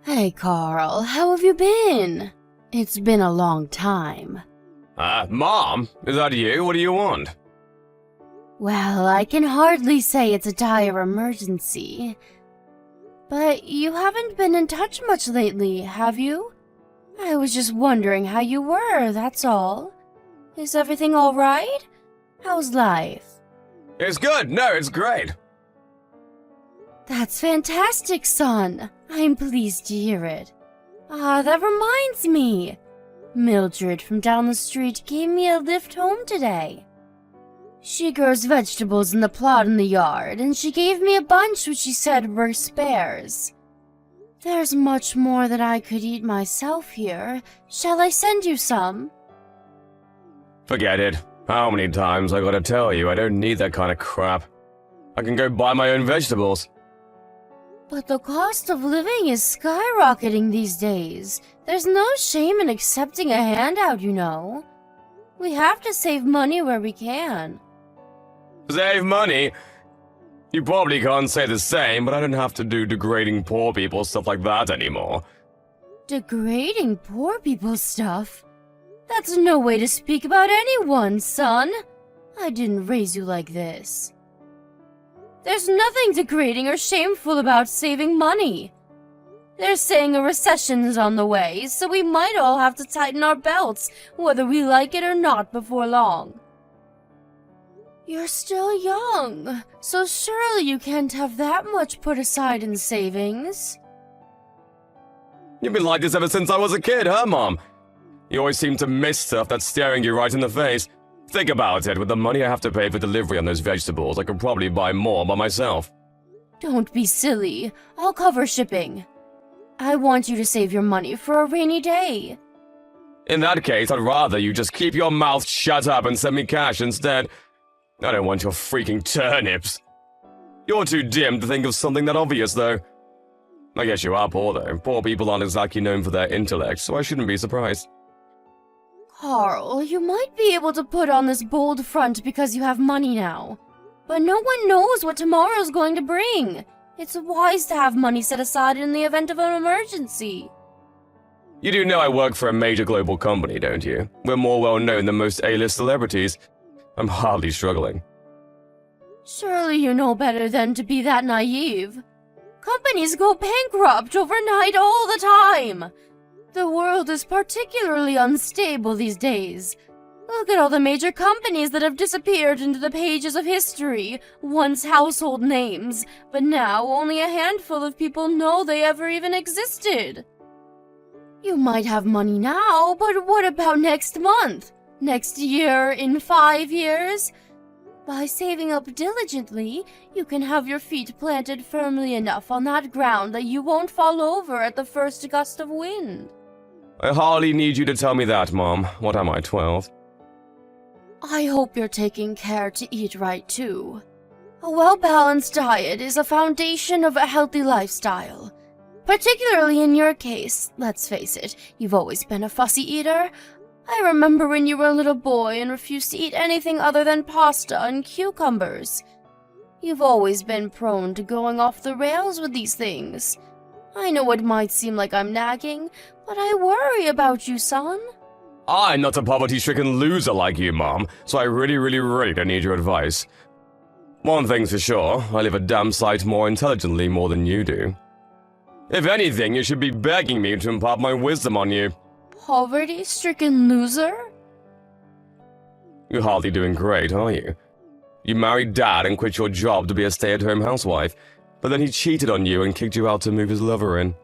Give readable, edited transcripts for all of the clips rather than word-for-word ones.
Hey Carl, how have you been? It's been a long time. Mom? Is that you? What do you want? Well, I can hardly say it's a dire emergency. But you haven't been in touch much lately, have you? I was just wondering how you were, that's all. Is everything alright? How's life? It's good. No, it's great. That's fantastic, son. I'm pleased to hear it. That reminds me. Mildred from down the street gave me a lift home today. She grows vegetables in the plot in the yard, and she gave me a bunch which she said were spares. There's much more that I could eat myself here. Shall I send you some? Forget it. How many times I gotta tell you I don't need that kind of crap. I can go buy my own vegetables. But the cost of living is skyrocketing these days. There's no shame in accepting a handout, you know. We have to save money where we can. Save money? You probably can't say the same, but I don't have to do degrading poor people stuff like that anymore. Degrading poor people stuff? That's no way to speak about anyone, son. I didn't raise you like this. There's nothing degrading or shameful about saving money. They're saying a recession is on the way, so we might all have to tighten our belts, whether we like it or not, before long. You're still young, so surely you can't have that much put aside in savings. You've been like this ever since I was a kid, huh, Mom? You always seem to miss stuff that's staring you right in the face. Think about it, with the money I have to pay for delivery on those vegetables, I could probably buy more by myself. Don't be silly. I'll cover shipping. I want you to save your money for a rainy day. In that case, I'd rather you just keep your mouth shut up and send me cash instead. I don't want your freaking turnips. You're too dim to think of something that obvious, though. I guess you are poor, though. Poor people aren't exactly known for their intellect, so I shouldn't be surprised. Carl, you might be able to put on this bold front because you have money now. But no one knows what tomorrow's going to bring. It's wise to have money set aside in the event of an emergency. You do know I work for a major global company, don't you? We're more well-known than most A-list celebrities. I'm hardly struggling. Surely you know better than to be that naive. Companies go bankrupt overnight all the time. The world is particularly unstable these days. Look at all the major companies that have disappeared into the pages of history, once household names, but now only a handful of people know they ever even existed. You might have money now, but what about next month? Next year? In 5 years? By saving up diligently, you can have your feet planted firmly enough on that ground that you won't fall over at the first gust of wind. I hardly need you to tell me that, Mom. What am I, 12? I hope you're taking care to eat right, too. A well-balanced diet is a foundation of a healthy lifestyle. Particularly in your case, let's face it, you've always been a fussy eater. I remember when you were a little boy and refused to eat anything other than pasta and cucumbers. You've always been prone to going off the rails with these things. I know it might seem like I'm nagging, but I worry about you, son. I'm not a poverty-stricken loser like you, Mom, so I really don't need your advice. One thing's for sure, I live a damn sight more intelligently more than you do. If anything, you should be begging me to impart my wisdom on you. Poverty-stricken loser? You're hardly doing great, are you? You married Dad and quit your job to be a stay-at-home housewife, but then he cheated on you and kicked you out to move his lover in.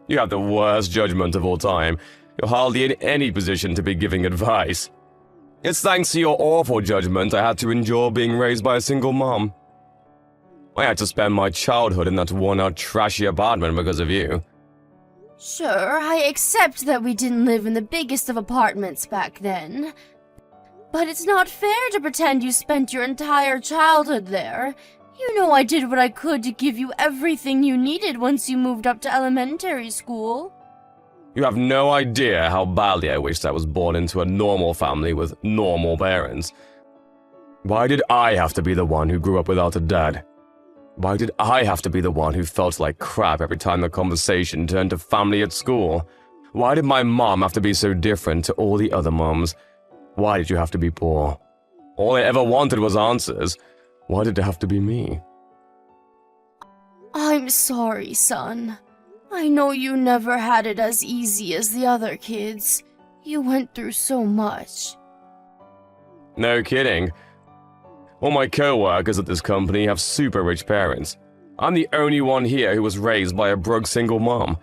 You have the worst judgment of all time. You're hardly in any position to be giving advice. It's thanks to your awful judgment I had to endure being raised by a single mom. I had to spend my childhood in that worn-out, trashy apartment because of you. Sure, I accept that we didn't live in the biggest of apartments back then. But it's not fair to pretend you spent your entire childhood there. You know I did what I could to give you everything you needed once you moved up to elementary school. You have no idea how badly I wished I was born into a normal family with normal parents. Why did I have to be the one who grew up without a dad? Why did I have to be the one who felt like crap every time the conversation turned to family at school? Why did my mom have to be so different to all the other moms? Why did you have to be poor? All I ever wanted was answers. Why did it have to be me? I'm sorry, son. I know you never had it as easy as the other kids. You went through so much. No kidding. All my co-workers at this company have super rich parents. I'm the only one here who was raised by a broke single mom.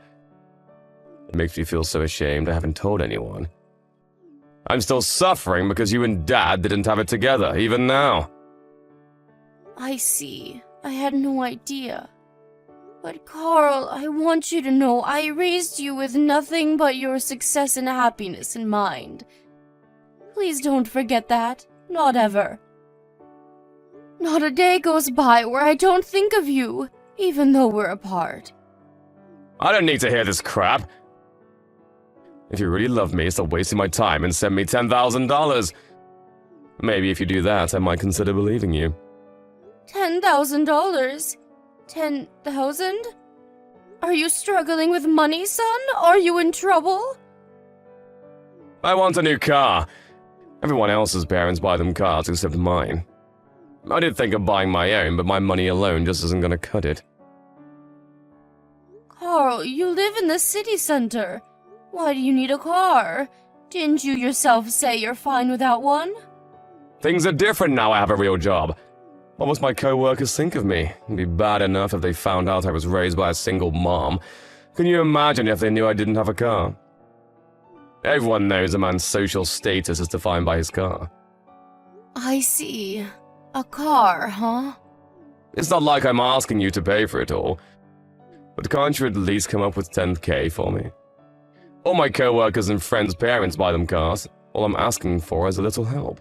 It makes me feel so ashamed I haven't told anyone. I'm still suffering because you and Dad didn't have it together, even now. I see. I had no idea. But Carl, I want you to know I raised you with nothing but your success and happiness in mind. Please don't forget that. Not ever. Not a day goes by where I don't think of you, even though we're apart. I don't need to hear this crap. If you really love me, stop wasting my time and send me $10,000. Maybe if you do that, I might consider believing you. $10,000? 10,000? Are you struggling with money, son? Are you in trouble? I want a new car. Everyone else's parents buy them cars except mine. I did think of buying my own, but my money alone just isn't gonna cut it. Carl, you live in the city center. Why do you need a car? Didn't you yourself say you're fine without one? Things are different now I have a real job. What must my co-workers think of me? It'd be bad enough if they found out I was raised by a single mom. Can you imagine if they knew I didn't have a car? Everyone knows a man's social status is defined by his car. I see. A car, huh? It's not like I'm asking you to pay for it all. But can't you at least come up with 10K for me? All my co-workers and friends' parents buy them cars. All I'm asking for is a little help.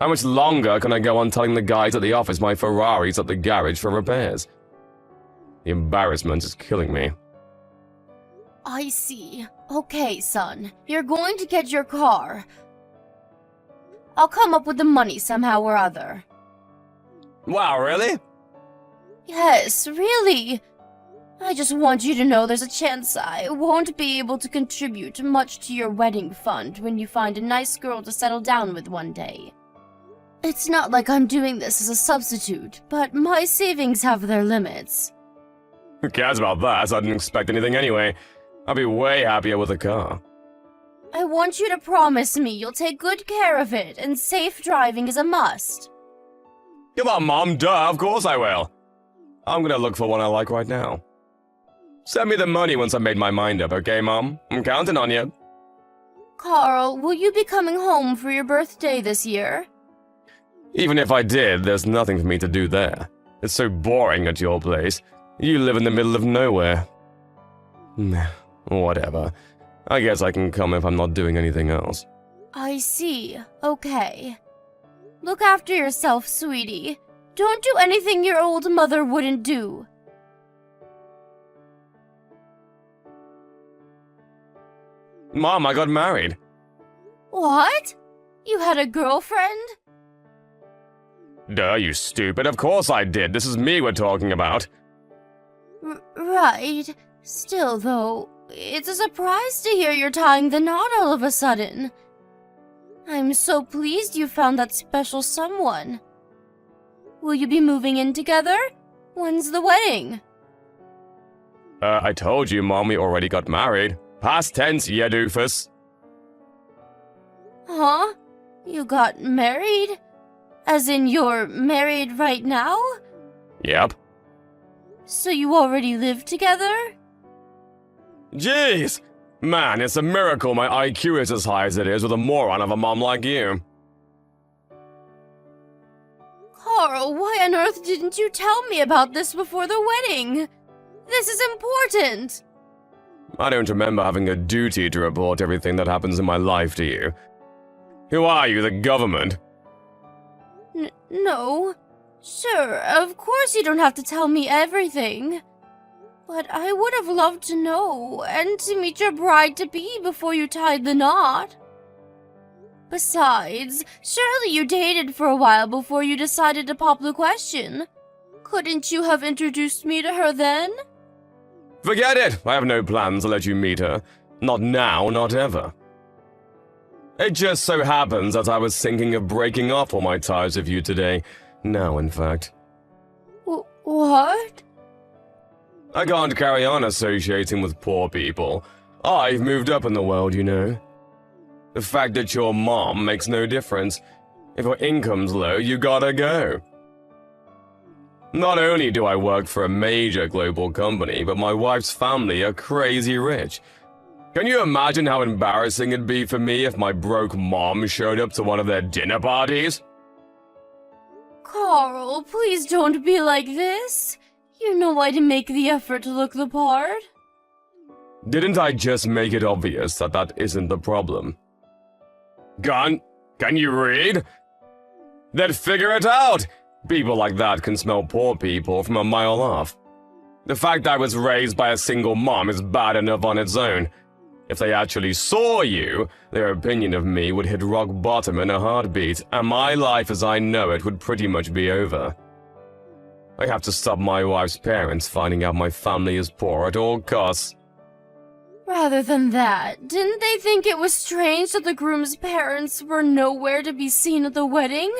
How much longer can I go on telling the guys at the office my Ferrari's at the garage for repairs? The embarrassment is killing me. I see. Okay, son. You're going to get your car. I'll come up with the money somehow or other. Wow, really? Yes, really. I just want you to know there's a chance I won't be able to contribute much to your wedding fund when you find a nice girl to settle down with one day. It's not like I'm doing this as a substitute, but my savings have their limits. Who cares about that? I didn't expect anything anyway. I'll be way happier with a car. I want you to promise me you'll take good care of it, and safe driving is a must. Come on, Mom, duh, of course I will. I'm gonna look for one I like right now. Send me the money once I've made my mind up, okay, Mom? I'm counting on you. Carl, will you be coming home for your birthday this year? Even if I did, there's nothing for me to do there. It's so boring at your place. You live in the middle of nowhere. Nah, whatever. I guess I can come if I'm not doing anything else. I see. Okay. Look after yourself, sweetie. Don't do anything your old mother wouldn't do. Mom, I got married. What? You had a girlfriend? Duh, you stupid. Of course I did. This is me we're talking about. Right. Still, though, it's a surprise to hear you're tying the knot all of a sudden. I'm so pleased you found that special someone. Will you be moving in together? When's the wedding? I told you, Mom, we already got married. Past tense, ya doofus. Huh? You got married? As in you're married right now? Yep. So you already live together? Jeez! Man, it's a miracle my IQ is as high as it is with a moron of a mom like you. Carl, why on earth didn't you tell me about this before the wedding? This is important. I don't remember having a duty to report everything that happens in my life to you. Who are you, the government? No. Sure, of course you don't have to tell me everything. But I would have loved to know, and to meet your bride-to-be before you tied the knot. Besides, surely you dated for a while before you decided to pop the question. Couldn't you have introduced me to her then? Forget it! I have no plans to let you meet her. Not now, not ever. It just so happens that I was thinking of breaking off all my ties with you today. Now, in fact. What? I can't carry on associating with poor people. I've moved up in the world, you know. The fact that your mom makes no difference. If your income's low, you gotta go. Not only do I work for a major global company, but my wife's family are crazy rich. Can you imagine how embarrassing it'd be for me if my broke mom showed up to one of their dinner parties? Carl, please don't be like this. You know I'd make the effort to look the part. Didn't I just make it obvious that that isn't the problem? Can you read? Then figure it out! People like that can smell poor people from a mile off. The fact I was raised by a single mom is bad enough on its own. If they actually saw you, their opinion of me would hit rock bottom in a heartbeat, and my life as I know it would pretty much be over. I have to stop my wife's parents finding out my family is poor at all costs. Rather than that, didn't they think it was strange that the groom's parents were nowhere to be seen at the wedding?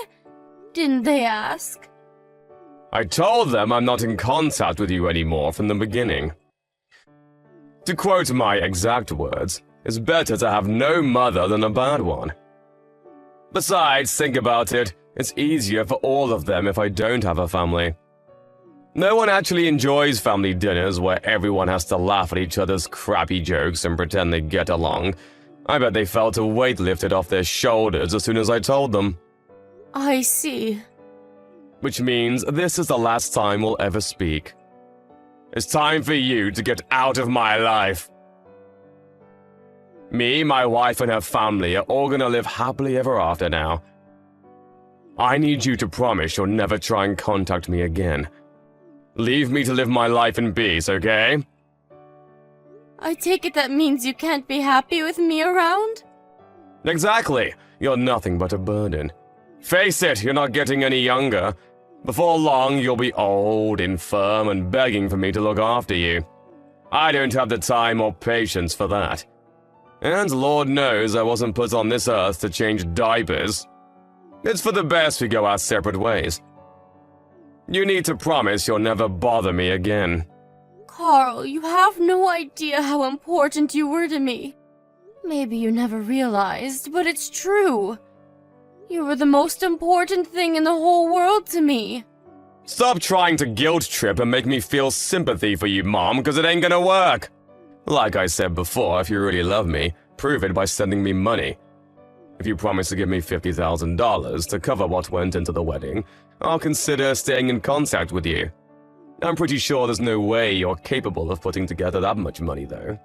Didn't they ask? I told them I'm not in contact with you anymore from the beginning. To quote my exact words, it's better to have no mother than a bad one. Besides, think about it, it's easier for all of them if I don't have a family. No one actually enjoys family dinners where everyone has to laugh at each other's crappy jokes and pretend they get along. I bet they felt a weight lifted off their shoulders as soon as I told them. I see. Which means this is the last time we'll ever speak. It's time for you to get out of my life. Me, my wife, and her family are all gonna live happily ever after now. I need you to promise you'll never try and contact me again. Leave me to live my life in peace, okay? I take it that means you can't be happy with me around? Exactly. You're nothing but a burden. Face it, you're not getting any younger. Before long, you'll be old, infirm, and begging for me to look after you. I don't have the time or patience for that. And Lord knows I wasn't put on this earth to change diapers. It's for the best we go our separate ways. You need to promise you'll never bother me again. Carl, you have no idea how important you were to me. Maybe you never realized, but it's true. You were the most important thing in the whole world to me. Stop trying to guilt trip and make me feel sympathy for you, Mom, because it ain't gonna work. Like I said before, if you really love me, prove it by sending me money. If you promise to give me $50,000 to cover what went into the wedding, I'll consider staying in contact with you. I'm pretty sure there's no way you're capable of putting together that much money, though.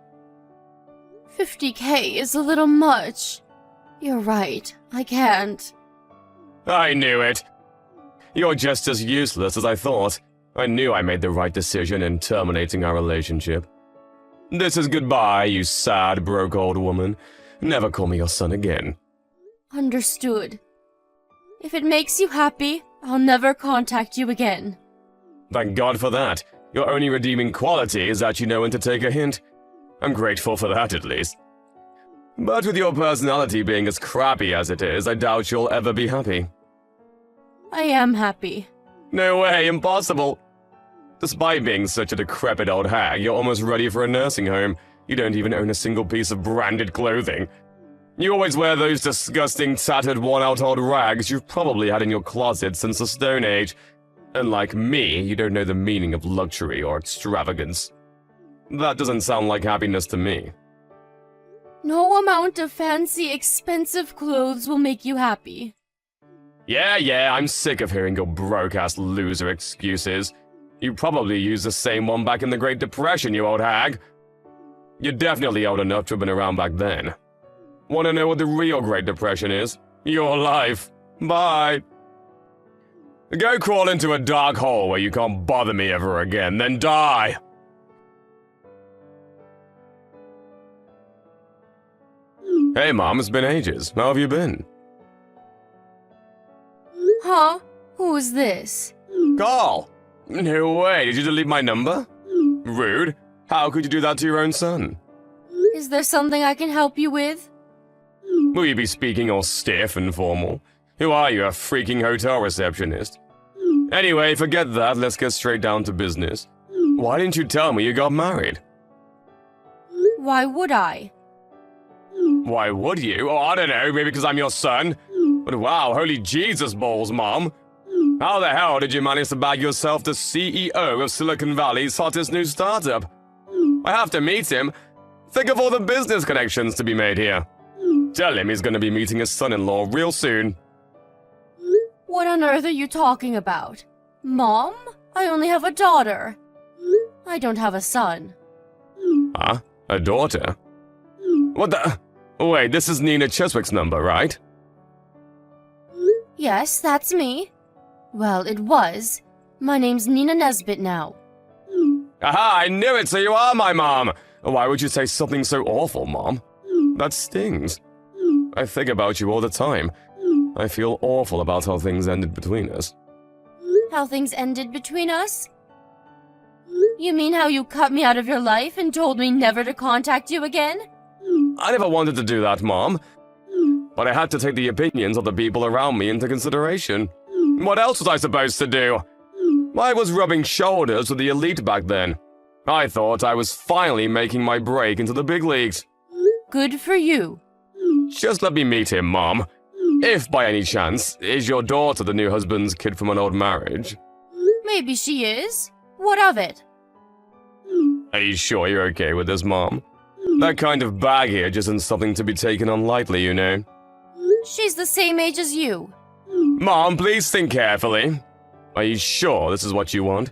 $50K is a little much. You're right, I can't. I knew it. You're just as useless as I thought. I knew I made the right decision in terminating our relationship. This is goodbye, you sad, broke old woman. Never call me your son again. Understood. If it makes you happy, I'll never contact you again. Thank God for that. Your only redeeming quality is that you know when to take a hint. I'm grateful for that, at least. But with your personality being as crappy as it is, I doubt you'll ever be happy. I am happy. No way, impossible. Despite being such a decrepit old hag, you're almost ready for a nursing home. You don't even own a single piece of branded clothing. You always wear those disgusting, tattered, worn-out old rags you've probably had in your closet since the Stone Age. Unlike me, you don't know the meaning of luxury or extravagance. That doesn't sound like happiness to me. No amount of fancy, expensive clothes will make you happy. Yeah, I'm sick of hearing your broke-ass loser excuses. You probably used the same one back in the Great Depression, you old hag. You're definitely old enough to have been around back then. Want to know what the real Great Depression is? Your life. Bye. Go crawl into a dark hole where you can't bother me ever again, then die. Hey, Mom, it's been ages. How have you been? Huh? Who's this? Carl! No way, did you delete my number? Rude. How could you do that to your own son? Is there something I can help you with? Will you be speaking all stiff and formal? Who are you, a freaking hotel receptionist? Anyway, forget that, let's get straight down to business. Why didn't you tell me you got married? Why would I? Why would you? Oh, I don't know, maybe because I'm your son? But wow, holy Jesus balls, Mom. How the hell did you manage to bag yourself the CEO of Silicon Valley's hottest new startup? I have to meet him. Think of all the business connections to be made here. Tell him he's gonna be meeting his son-in-law real soon. What on earth are you talking about? Mom? I only have a daughter. I don't have a son. Huh? A daughter? What the? Wait, this is Nina Chiswick's number, right? Yes, that's me. Well, it was. My name's Nina Nesbitt now. Aha, I knew it, so you are my mom! Why would you say something so awful, Mom? That stings. I think about you all the time. I feel awful about how things ended between us. How things ended between us? You mean how you cut me out of your life and told me never to contact you again? I never wanted to do that, Mom. But I had to take the opinions of the people around me into consideration. What else was I supposed to do? I was rubbing shoulders with the elite back then. I thought I was finally making my break into the big leagues. Good for you. Just let me meet him, Mom. If by any chance, is your daughter the new husband's kid from an old marriage? Maybe she is. What of it? Are you sure you're okay with this, Mom? That kind of baggage isn't something to be taken on lightly, you know. She's the same age as you. Mom, please think carefully. Are you sure this is what you want?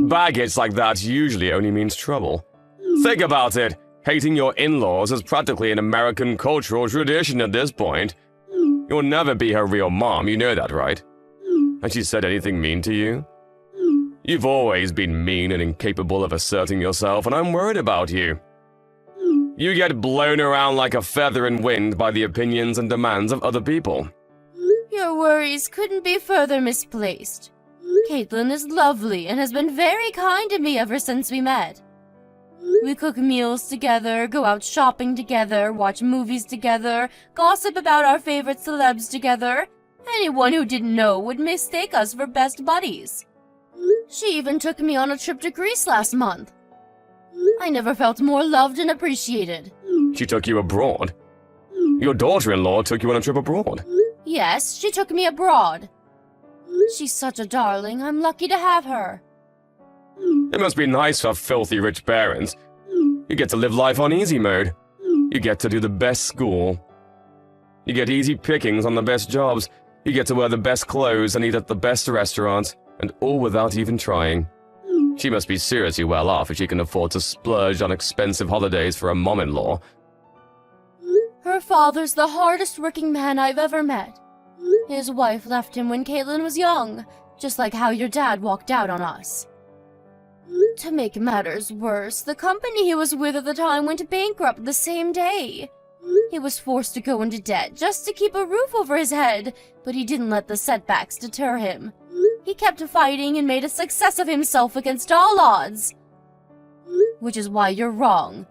Baggage like that usually only means trouble. Think about it. Hating your in-laws is practically an American cultural tradition at this point. You'll never be her real mom, you know that, right? Has she said anything mean to you? You've always been mean and incapable of asserting yourself, and I'm worried about you. You get blown around like a feather in wind by the opinions and demands of other people. Your worries couldn't be further misplaced. Caitlin is lovely and has been very kind to me ever since we met. We cook meals together, go out shopping together, watch movies together, gossip about our favorite celebs together. Anyone who didn't know would mistake us for best buddies. She even took me on a trip to Greece last month. I never felt more loved and appreciated. She took you abroad? Your daughter-in-law took you on a trip abroad? Yes, she took me abroad. She's such a darling. I'm lucky to have her. It must be nice to have filthy rich parents. You get to live life on easy mode. You get to do the best school. You get easy pickings on the best jobs. You get to wear the best clothes and eat at the best restaurants, and all without even trying. She must be seriously well off if she can afford to splurge on expensive holidays for a mom-in-law. Her father's the hardest working man I've ever met. His wife left him when Caitlin was young, just like how your dad walked out on us. To make matters worse, the company he was with at the time went bankrupt the same day. He was forced to go into debt just to keep a roof over his head, but he didn't let the setbacks deter him. He kept fighting and made a success of himself against all odds. Which is why you're wrong.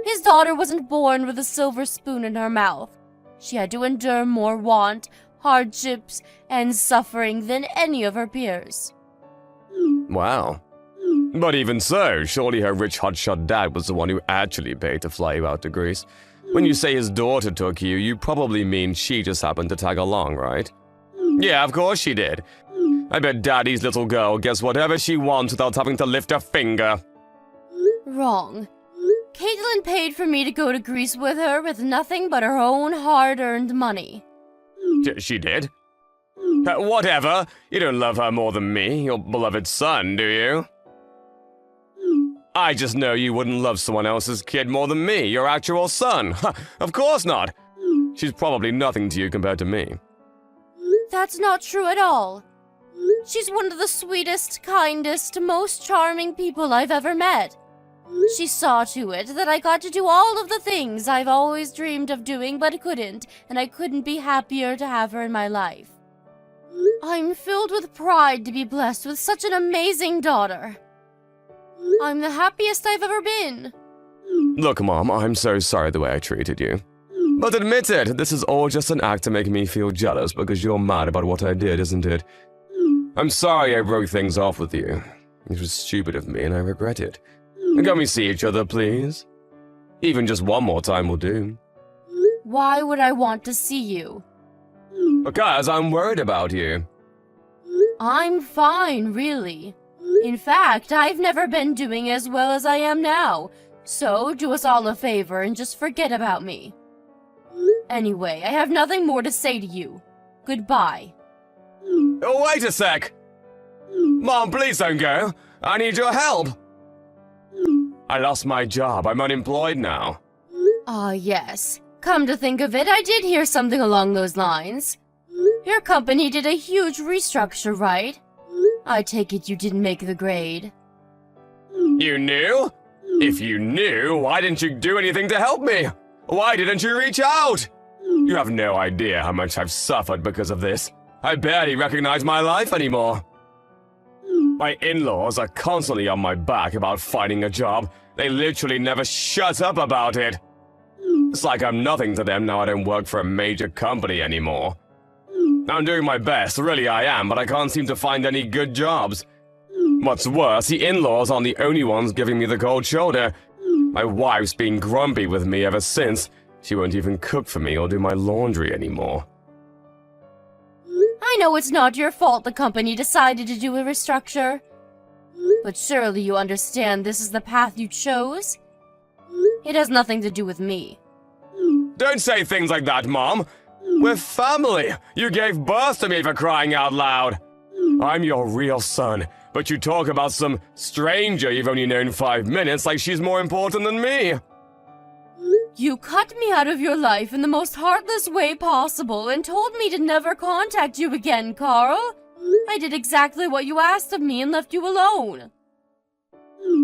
His daughter wasn't born with a silver spoon in her mouth. She had to endure more want, hardships, and suffering than any of her peers. Wow. But even so, surely her rich hotshot dad was the one who actually paid to fly you out to Greece. When you say his daughter took you, you probably mean she just happened to tag along, right? Yeah, of course she did. I bet Daddy's little girl gets whatever she wants without having to lift a finger. Wrong. Caitlin paid for me to go to Greece with her with nothing but her own hard-earned money. She did? Whatever. You don't love her more than me, your beloved son, do you? I just know you wouldn't love someone else's kid more than me, your actual son. Of course not. She's probably nothing to you compared to me. That's not true at all. She's one of the sweetest, kindest, most charming people I've ever met. She saw to it that I got to do all of the things I've always dreamed of doing but couldn't, and I couldn't be happier to have her in my life. I'm filled with pride to be blessed with such an amazing daughter. I'm the happiest I've ever been. Look, Mom, I'm so sorry the way I treated you. But admit it, this is all just an act to make me feel jealous because you're mad about what I did, isn't it? I'm sorry I broke things off with you. It was stupid of me and I regret it. Can we see each other, please? Even just one more time will do. Why would I want to see you? Because I'm worried about you. I'm fine, really. In fact, I've never been doing as well as I am now, so do us all a favor and just forget about me. Anyway, I have nothing more to say to you. Goodbye. Oh, wait a sec! Mom, please don't go. I need your help. I lost my job. I'm unemployed now. Ah, yes. Come to think of it, I did hear something along those lines. Your company did a huge restructure, right? I take it you didn't make the grade. You knew? If you knew, why didn't you do anything to help me? Why didn't you reach out? You have no idea how much I've suffered because of this. I barely recognize my life anymore. My in-laws are constantly on my back about finding a job. They literally never shut up about it. It's like I'm nothing to them now I don't work for a major company anymore. I'm doing my best, really I am, but I can't seem to find any good jobs. What's worse, the in-laws aren't the only ones giving me the cold shoulder. My wife's been grumpy with me ever since. She won't even cook for me or do my laundry anymore. I know it's not your fault the company decided to do a restructure. But surely you understand this is the path you chose? It has nothing to do with me. Don't say things like that, Mom. We're family. You gave birth to me for crying out loud. I'm your real son, but you talk about some stranger you've only known 5 minutes like she's more important than me. You cut me out of your life in the most heartless way possible and told me to never contact you again, Carl. I did exactly what you asked of me and left you alone.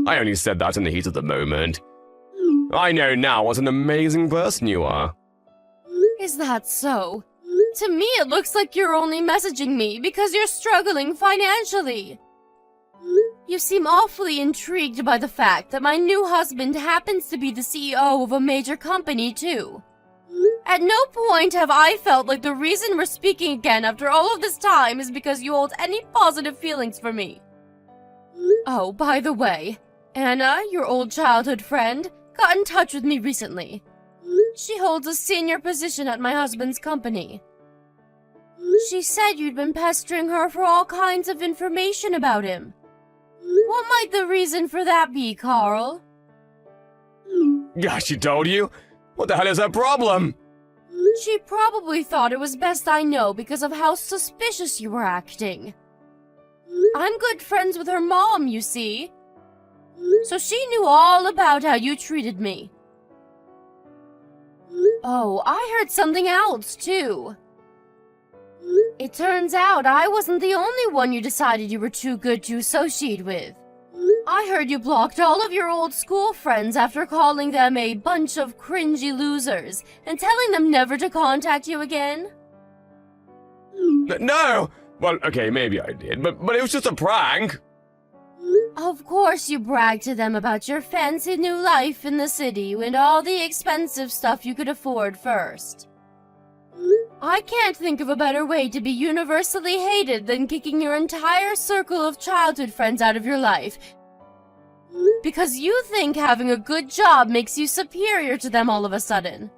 I only said that in the heat of the moment. I know now what an amazing person you are. Is that so? To me, it looks like you're only messaging me because you're struggling financially. You seem awfully intrigued by the fact that my new husband happens to be the CEO of a major company, too. At no point have I felt like the reason we're speaking again after all of this time is because you hold any positive feelings for me. Oh, by the way, Anna, your old childhood friend, got in touch with me recently. She holds a senior position at my husband's company. She said you'd been pestering her for all kinds of information about him. What might the reason for that be, Carl? Gosh, she told you? What the hell is her problem? She probably thought it was best I know because of how suspicious you were acting. I'm good friends with her mom, you see. So she knew all about how you treated me. Oh, I heard something else, too. It turns out I wasn't the only one you decided you were too good to associate with. I heard you blocked all of your old school friends after calling them a bunch of cringy losers and telling them never to contact you again. No! Well, okay, maybe I did, but it was just a prank. Of course you bragged to them about your fancy new life in the city and all the expensive stuff you could afford first. I can't think of a better way to be universally hated than kicking your entire circle of childhood friends out of your life. Because you think having a good job makes you superior to them all of a sudden.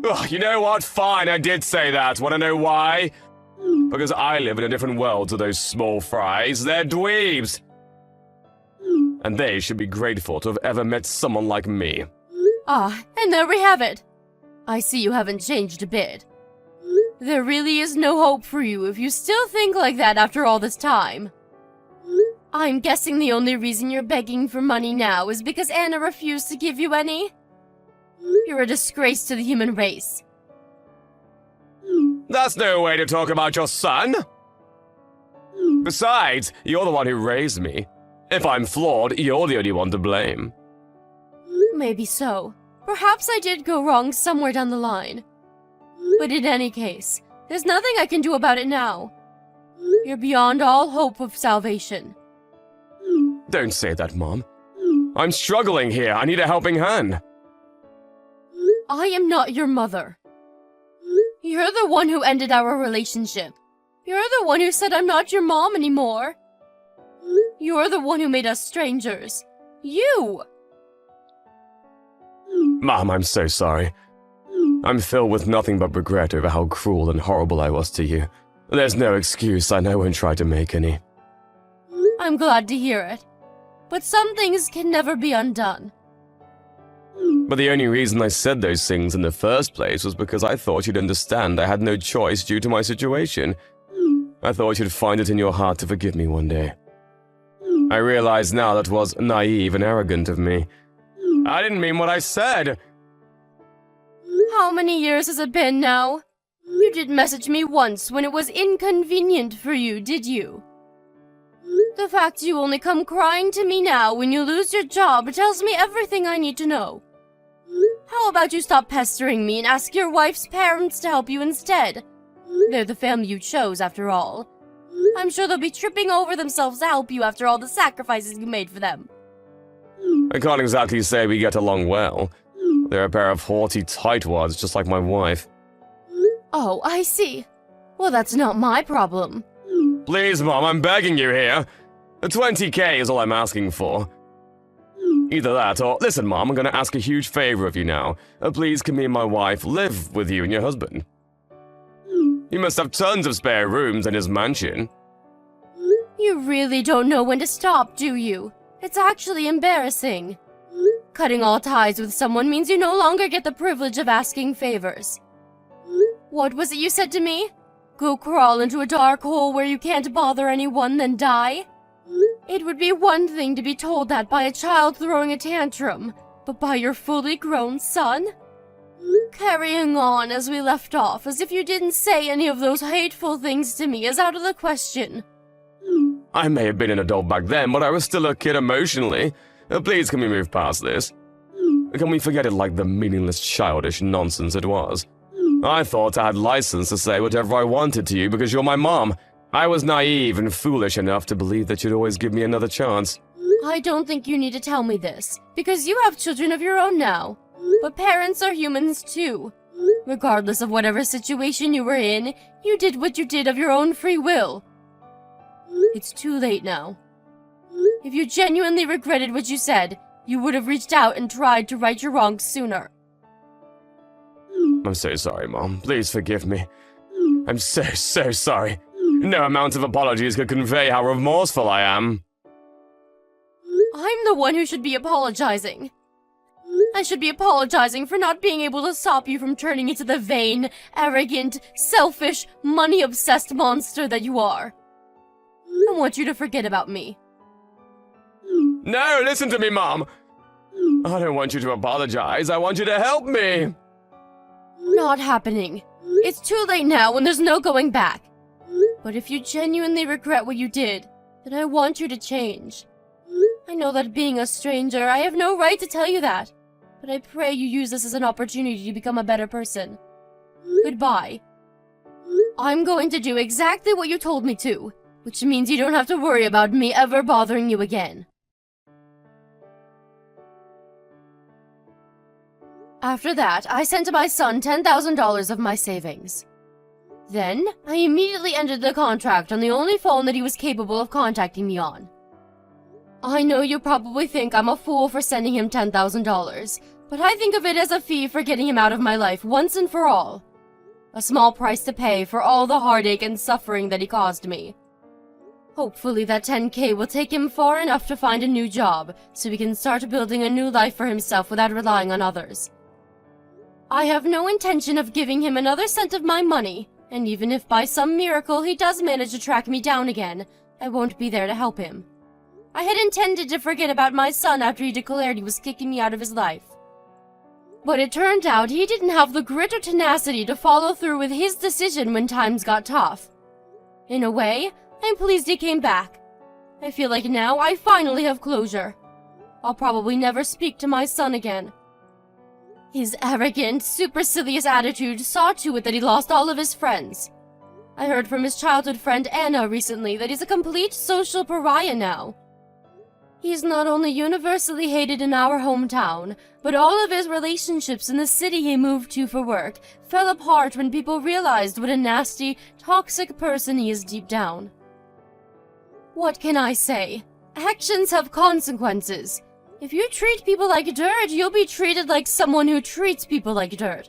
Ugh, you know what? Fine, I did say that. Want to know why? Because I live in a different world to those small fries. They're dweebs. And they should be grateful to have ever met someone like me. Ah, and there we have it. I see you haven't changed a bit. There really is no hope for you if you still think like that after all this time. I'm guessing the only reason you're begging for money now is because Anna refused to give you any? You're a disgrace to the human race. That's no way to talk about your son. Besides, you're the one who raised me. If I'm flawed, you're the only one to blame. Maybe so. Perhaps I did go wrong somewhere down the line. But in any case, There's nothing I can do about it now. You're beyond all hope of salvation. Don't say that, Mom. I'm struggling here. I need a helping hand. I am not your mother. You're the one who ended our relationship. You're the one who said I'm not your mom anymore. You're the one who made us strangers. You! Mom, I'm so sorry. I'm filled with nothing but regret over how cruel and horrible I was to you. There's no excuse, and I won't try to make any. I'm glad to hear it. But some things can never be undone. But the only reason I said those things in the first place was because I thought you'd understand I had no choice due to my situation. I thought you'd find it in your heart to forgive me one day. I realize now that was naive and arrogant of me. I didn't mean what I said. How many years has it been now? You didn't message me once when it was inconvenient for you, did you? The fact you only come crying to me now when you lose your job tells me everything I need to know. How about you stop pestering me and ask your wife's parents to help you instead? They're the family you chose, after all. I'm sure they'll be tripping over themselves to help you after all the sacrifices you made for them. I can't exactly say we get along well. They're a pair of haughty tightwads just like my wife. Oh, I see. Well, that's not my problem. Please, Mom, I'm begging you here. The 20K is all I'm asking for. Either that or... Listen, Mom, I'm gonna ask a huge favor of you now. Please, can me and my wife live with you and your husband? You must have tons of spare rooms in his mansion. You really don't know when to stop, do you? It's actually embarrassing. Cutting all ties with someone means you no longer get the privilege of asking favors. What was it you said to me? Go crawl into a dark hole where you can't bother anyone, then die? It would be one thing to be told that by a child throwing a tantrum, but by your fully grown son? Carrying on as we left off, as if you didn't say any of those hateful things to me, is out of the question. I may have been an adult back then, but I was still a kid emotionally. Please, can we move past this? Can we forget it like the meaningless, childish nonsense it was? I thought I had license to say whatever I wanted to you because you're my mom. I was naive and foolish enough to believe that you'd always give me another chance. I don't think you need to tell me this, because you have children of your own now. But parents are humans too. Regardless of whatever situation you were in, you did what you did of your own free will. It's too late now. If you genuinely regretted what you said, you would have reached out and tried to right your wrongs sooner. I'm so sorry, Mom. Please forgive me. I'm so sorry. No amount of apologies could convey how remorseful I am. I'm the one who should be apologizing. I should be apologizing for not being able to stop you from turning into the vain, arrogant, selfish, money-obsessed monster that you are. I want you to forget about me. No, listen to me, Mom. I don't want you to apologize. I want you to help me. Not happening. It's too late now and there's no going back. But if you genuinely regret what you did, then I want you to change. I know that being a stranger, I have no right to tell you that. But I pray you use this as an opportunity to become a better person. Goodbye. I'm going to do exactly what you told me to, which means you don't have to worry about me ever bothering you again. After that, I sent my son $10,000 of my savings. Then, I immediately ended the contract on the only phone that he was capable of contacting me on. I know you probably think I'm a fool for sending him $10,000, but I think of it as a fee for getting him out of my life once and for all. A small price to pay for all the heartache and suffering that he caused me. Hopefully that $10K will take him far enough to find a new job, so he can start building a new life for himself without relying on others. I have no intention of giving him another cent of my money, and even if by some miracle he does manage to track me down again, I won't be there to help him. I had intended to forget about my son after he declared he was kicking me out of his life. But it turned out he didn't have the grit or tenacity to follow through with his decision when times got tough. In a way, I'm pleased he came back. I feel like now I finally have closure. I'll probably never speak to my son again. His arrogant, supercilious attitude saw to it that he lost all of his friends. I heard from his childhood friend Anna recently that he's a complete social pariah now. He's not only universally hated in our hometown, but all of his relationships in the city he moved to for work fell apart when people realized what a nasty, toxic person he is deep down. What can I say? Actions have consequences. If you treat people like dirt, you'll be treated like someone who treats people like dirt.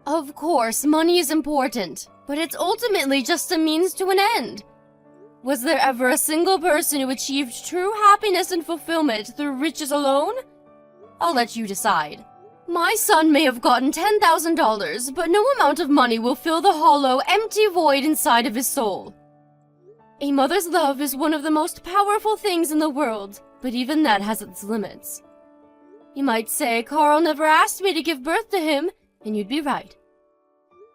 Of course, money is important, but it's ultimately just a means to an end. Was there ever a single person who achieved true happiness and fulfillment through riches alone? I'll let you decide. My son may have gotten $10,000, but no amount of money will fill the hollow, empty void inside of his soul. A mother's love is one of the most powerful things in the world, but even that has its limits. You might say Carl never asked me to give birth to him, and you'd be right.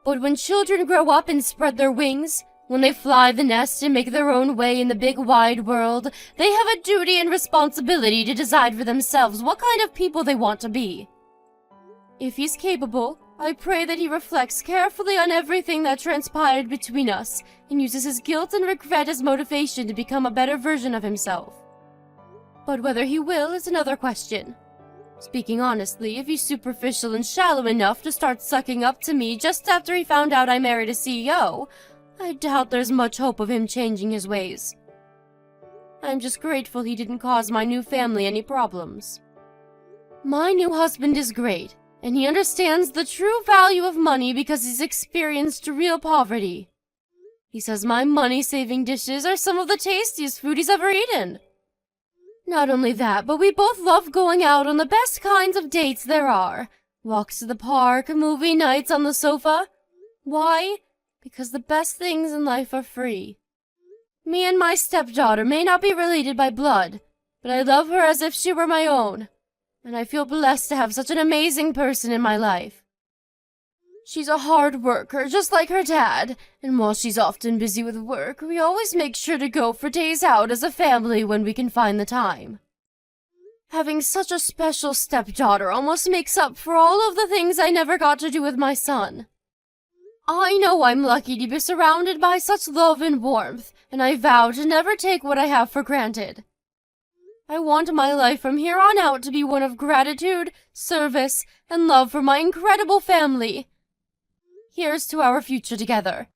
But when children grow up and spread their wings, when they fly the nest and make their own way in the big wide world, they have a duty and responsibility to decide for themselves what kind of people they want to be. If he's capable, I pray that he reflects carefully on everything that transpired between us and uses his guilt and regret as motivation to become a better version of himself. But whether he will is another question. Speaking honestly, if he's superficial and shallow enough to start sucking up to me just after he found out I married a CEO, I doubt there's much hope of him changing his ways. I'm just grateful he didn't cause my new family any problems. My new husband is great, and he understands the true value of money because he's experienced real poverty. He says my money-saving dishes are some of the tastiest food he's ever eaten. Not only that, but we both love going out on the best kinds of dates there are. Walks to the park, movie nights on the sofa. Why? Because the best things in life are free. Me and my stepdaughter may not be related by blood, but I love her as if she were my own, and I feel blessed to have such an amazing person in my life. She's a hard worker, just like her dad, and while she's often busy with work, we always make sure to go for days out as a family when we can find the time. Having such a special stepdaughter almost makes up for all of the things I never got to do with my son. I know I'm lucky to be surrounded by such love and warmth, and I vow to never take what I have for granted. I want my life from here on out to be one of gratitude, service, and love for my incredible family. Here's to our future together.